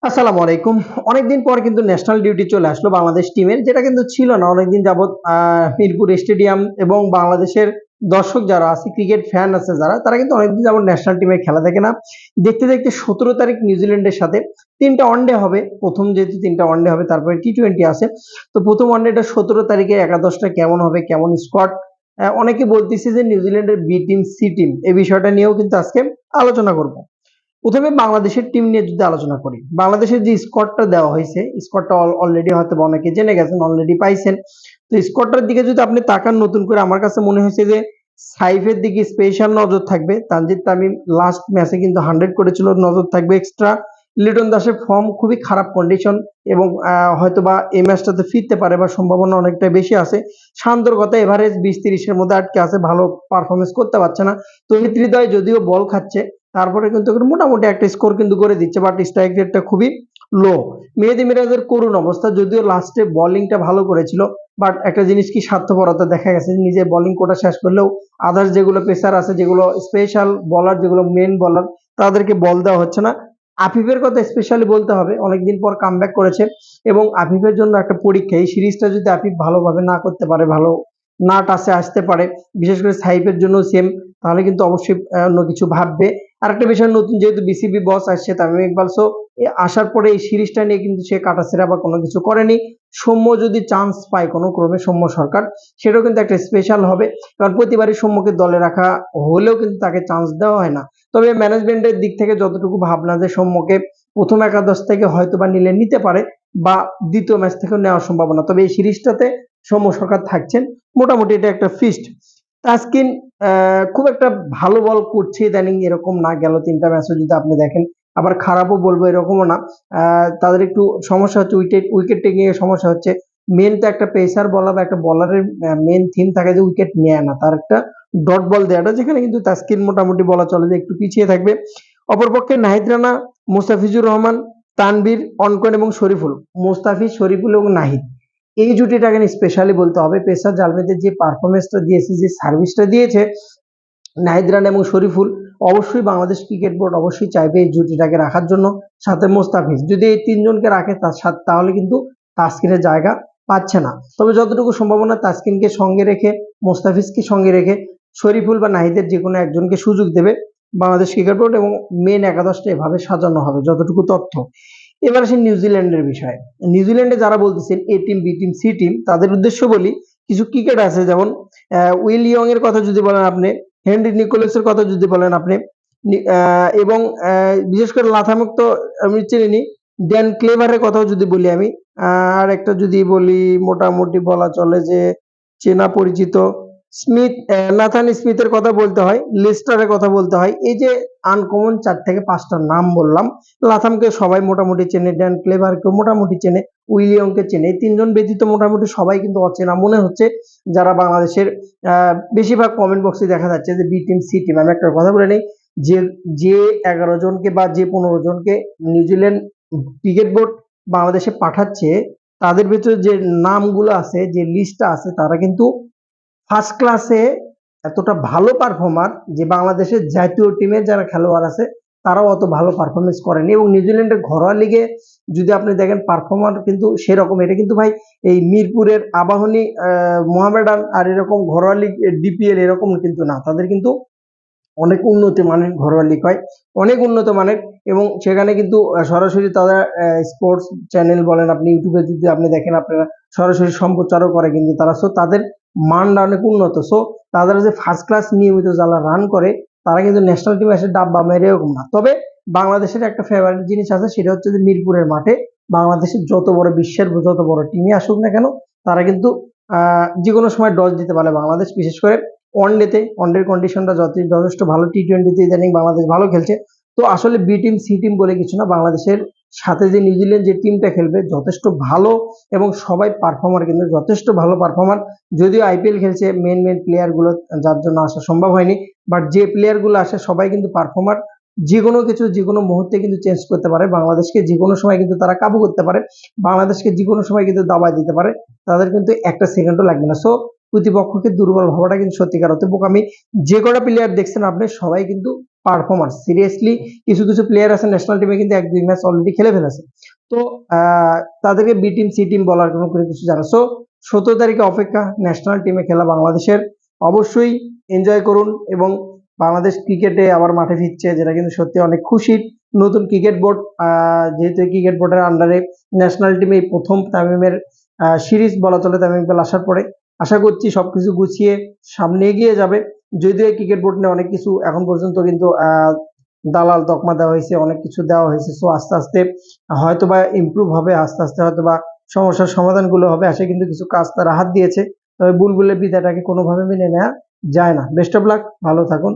আসসালামু আলাইকুম। অনেকদিন পর কিন্তু ন্যাশনাল ডিউটি চলে আসলো বাংলাদেশ টিমের, যেটা কিন্তু ছিল না অনেকদিন যাবৎ। মিরপুর স্টেডিয়াম এবং বাংলাদেশের দর্শক যারা আছে, ক্রিকেট ফ্যান আছে যারা, তারা কিন্তু অনেকদিন যাবৎ ন্যাশনাল টিমের খেলা দেখে না। দেখতে দেখতে ১৭ তারিখ নিউজিল্যান্ডের সাথে ৩টা ওয়ানডে হবে। প্রথম যেহেতু ৩টা ওয়ানডে হবে, তারপরে টি-টোয়েন্টি আছে। তো প্রথম ওয়ানডেটা ১৭ তারিখে একাদশটা কেমন হবে, কেমন স্কোয়াড, অনেকে বলতেছে যে নিউজিল্যান্ডের বি টিম, সি টিম, এই বিষয়টা নিয়েও কিন্তু আজকে আলোচনা করব। প্রথমে বাংলাদেশের টিম নিয়ে যদি আলোচনা করি, বাংলাদেশের যে স্কোয়াডটা দেওয়া হয়েছে, স্কোয়াডটা অলরেডি হয়তো অনেকে জেনে গেছেন, অলরেডি পাইছেন। তো স্কোয়াডটার দিকে যদি আপনি তাকান নতুন করে, আমার কাছে মনে হয়েছে যে সাইফের দিকে স্পেশাল নজর থাকবে। তানজিদ তামিম লাস্ট ম্যাচে কিন্তু 100 করেছিল, নজর থাকবে এক্সট্রা। লিটন দাসের ফর্ম খুবই খারাপ কন্ডিশন এবং হয়তোবা এই ম্যাচটাতে ফিরতে পারে বা সম্ভাবনা অনেকটা বেশি আছে। শান্তর কথা এভারেজ 20-30 এর মধ্যে আটকে আছে, ভালো পারফরমেন্স করতে পারছে না। তহিদ হৃদয় যদিও বল খাচ্ছে, তারপরে কিন্তু মোটামুটি একটা স্কোর কিন্তু করে দিচ্ছে, বাট স্ট্রাইক রেটটা খুবই লো। মেহেদী মিরাজের করুণ অবস্থা, যদিও লাস্টে বোলিংটা ভালো করেছিল, বাট একটা জিনিস কি স্বার্থপরতা দেখা গেছে, নিজে বোলিং কোটা শেষ করলেও আদার্স যেগুলো পেসার আছে, যেগুলো স্পেশাল বলার, যেগুলো মেন বলার, তাদেরকে বল দেওয়া হচ্ছে না। আফিফের কথা স্পেশালি বলতে হবে, অনেকদিন পর কামব্যাক করেছে এবং আফিফের জন্য একটা পরীক্ষা। এই সিরিজটা যদি আফিফ ভালোভাবে না করতে পারে, ভালো না টাচে আসতে পারে, বিশেষ করে সাইফের জন্য সেম, তাহলে কিন্তু অবশ্যই অন্য কিছু ভাববে। আরেকটা বিষয়, নতুন যেহেতু বিসিবি বস আসছে তামিম ইকবাল, সো আসার পরে এই সিরিজটা নিয়ে কিন্তু সে কাটাছেড়া বা কোনো কিছু করেনি। সৌম্য যদি চান্স পায় কোনো ক্রমে, সৌম্য সরকার, সেটাও কিন্তু একটা স্পেশাল হবে, কারণ প্রতিবারই সৌম্যকে দলে রাখা হলেও কিন্তু তাকে চান্স দেওয়া হয় না। তবে ম্যানেজমেন্টের দিক থেকে যতটুকু ভাবনা যে সৌম্যকে প্রথম একাদশ থেকে হয়তো বা নিলে নিতে পারে, বা দ্বিতীয় ম্যাচ থেকেও নেওয়ার সম্ভাবনা। তবে এই সিরিজটাতে সৌম্য সরকার থাকছেন, মোটামুটি এটা একটা ফিক্সড। তাসকিন খুব একটা ভালো বল করছে ইদানিং, এরকম না, গেল 3টা ম্যাচও যদি আপনি দেখেন। আবার খারাপও বলবো এরকমও না। তাদের একটু সমস্যা হচ্ছে, উইকেট টেকিং এর সমস্যা হচ্ছে। মেন তো একটা পেসার বলার বা একটা বলারের মেন থিম থাকে যে উইকেট নেয় না, তার একটা ডট বল দেওয়াটা, যেখানে কিন্তু তাসকিন মোটামুটি বলা চলে যে একটু পিছিয়ে থাকবে। অপরপক্ষে নাহিদ রানা, মোস্তাফিজুর রহমান, তানভীর, অঙ্কন এবং শরীফুল, মোস্তাফিজ, শরীফুল এবং নাহিদ, এই জুটিটাকে স্পেশালি বলতে হবে। পেসার জালমিদের যে পারফরমেন্সটা দিয়েছে, যে সার্ভিসটা দিয়েছে নাহিদ রানা এবং শরীফুল, অবশ্যই বাংলাদেশ ক্রিকেট বোর্ড অবশ্যই চাইবে এই জুটিটাকে রাখার জন্য। সাথে মোস্তাফিজ, যদি এই তিনজনকে রাখে তাহলে কিন্তু তাসকিনের জায়গা পাচ্ছে না। তবে যতটুকু সম্ভাবনা তাসকিনকে সঙ্গে রেখে, মোস্তাফিজকে সঙ্গে রেখে, শরীফুল বা নাহিদের যে কোনো একজনকে সুযোগ দেবে বাংলাদেশ ক্রিকেট বোর্ড, এবং মেন একাদশটা এভাবে সাজানো হবে যতটুকু তথ্য। এবার আসি নিউজিল্যান্ডের বিষয়ে। নিউজিল্যান্ডে যারা বলতেছেন A team, B team, C team, তাদের উদ্দেশ্য বলি, কিছু ক্রিকেট আছে, যেমন উইল ইয়ং এর কথা যদি বলেন আপনি, হেনরি নিকোলাসের কথা যদি বলেন আপনি, এবং বিশেষ করে লাথামুক তো আমি চিনি, ড্যান ক্লেভারের কথাও যদি বলি আমি, আর একটা যদি বলি, মোটামুটি বলা চলে যে চেনা পরিচিত স্মিথ, নাথান স্মিথের কথা বলতে হয়, লেস্টারের কথা বলতে হয়। এই যে আনকমন 4 থেকে 5টা নাম বললাম, লাথামকে সবাই মোটামুটি চেনে, ড্যান ক্লেভারকে মোটামুটি চেনে, উইলিয়মকে চেনে। এই 3 জন ব্যতীত মোটামুটি সবাই কিন্তু অচেনা মনে হচ্ছে, যারা বাংলাদেশের বেশিরভাগ কমেন্ট বক্সে দেখা যাচ্ছে যে বি টিম, সি টিম। আমি একটা কথা বলে নেই, যে যে 11 জনকে বা যে 15 জনকে নিউজিল্যান্ড ক্রিকেট বোর্ড বাংলাদেশে পাঠাচ্ছে, তাদের ভিতরে যে নামগুলো আছে, যে লিস্টটা আছে, তারা কিন্তু ফার্স্ট ক্লাসে এতটা ভালো পারফর্মার যে বাংলাদেশের জাতীয় টিমের যারা খেলোয়াড় আছে তারাও অত ভালো পারফরমেন্স করেনি। এবং নিউজিল্যান্ডের ঘরোয়া লিগে যদি আপনি দেখেন পারফর্মার কিন্তু সেরকম, এটা কিন্তু ভাই এই মিরপুরের আবাহনী, মোহামেডান আর এরকম ঘরোয়া লিগ, ডিপিএল এরকম কিন্তু না, তাদের কিন্তু অনেক উন্নত মানের ঘরোয়া লিগ হয়, অনেক উন্নত মানের। এবং সেখানে কিন্তু সরাসরি তারা স্পোর্টস চ্যানেল বলেন, আপনি ইউটিউবে যদি আপনি দেখেন, আপনারা সরাসরি সম্প্রচারও করে কিন্তু তারা। সো তাদের মানটা অনেক উন্নত। সো তাদের যে ফার্স্ট ক্লাস নিয়মিত যারা রান করে, তারা কিন্তু ন্যাশনাল টিমে এসে ডাব্বা মেরে এরকম না। তবে বাংলাদেশের একটা ফেভারিট জিনিস আছে, সেটা হচ্ছে যে মিরপুরের মাঠে বাংলাদেশের যত বড় বিশ্বের যত বড় টিমই আসুক না কেন, তারা কিন্তু যে কোনো সময় ডজ দিতে পারে বাংলাদেশ। বিশেষ করে ওয়ানডেতে, ওয়ানডের কন্ডিশনটা যথেষ্ট ভালো, টি-20তে ইদানিং বাংলাদেশ ভালো খেলছে। তো আসলে বি টিম, সি টিম বলে কিছু না, বাংলাদেশের সাথে যে নিউজিল্যান্ড যে টিমটা খেলবে যথেষ্ট ভালো, এবং সবাই পারফর্মার, কিন্তু যথেষ্ট ভালো পারফর্মার। যদিও আইপিএল খেলছে, মেন প্লেয়ারগুলো যার জন্য আসা সম্ভব হয়নি, বাট যে প্লেয়ারগুলো আসে সবাই কিন্তু পারফর্মার। যে কোনো কিছু যে কোনো মুহূর্তে কিন্তু চেঞ্জ করতে পারে, বাংলাদেশকে যে কোনো সময় কিন্তু তারা কাবু করতে পারে, বাংলাদেশকে যে কোনো সময় কিন্তু দাবায় দিতে পারে, তাদের কিন্তু একটা সেকেন্ডও লাগবে না। সো প্রতিপক্ষকে দুর্বল ভাবাটা কিন্তু সত্যিকার অর্থে বোকামি। যে কটা প্লেয়ার দেখছেন আপনি, সবাই কিন্তু পারফরম্যান্স সিরিয়াসলি কিছু কিছু প্লেয়ার আছে ন্যাশনাল টিমে কিন্তু 1-2 ম্যাচ অলরেডি খেলে ফেলেছে। তো তাদেরকে বি টিম সি টিম বলার কোনো কিছু জানা। সো 17 তারিখে অপেক্ষা ন্যাশনাল টিমে খেলা বাংলাদেশের। অবশ্যই এনজয় করুন এবং বাংলাদেশ ক্রিকেটে আবার মাঠে ফিরছে, যেটা কিন্তু সত্যি অনেক খুশির। নতুন ক্রিকেট বোর্ড, যেহেতু ক্রিকেট বোর্ডের আন্ডারে ন্যাশনাল টিমে প্রথম তামিমের সিরিজ বলা চলে তামিম ইকবাল আসার পরে। আশা করছি সবকিছু গুছিয়ে সামনে এগিয়ে যাবে। যদিও ক্রিকেট বোর্ড নিয়ে অনেক কিছু এখন পর্যন্ত কিন্তু দালাল তকমা দেওয়া হয়েছে, অনেক কিছু দেওয়া হয়েছে। সো আস্তে আস্তে হয়তোবা ইমপ্রুভ হবে, আস্তে আস্তে হয়তোবা সমস্যার সমাধানগুলো হবে। আসে কিন্তু কিছু কাজ তারা হাত দিয়েছে, তবে বুলবুলের বিদায়টাকে কোনোভাবে মেনে নেওয়া যায় না। বেস্ট অফ লাক, ভালো থাকুন।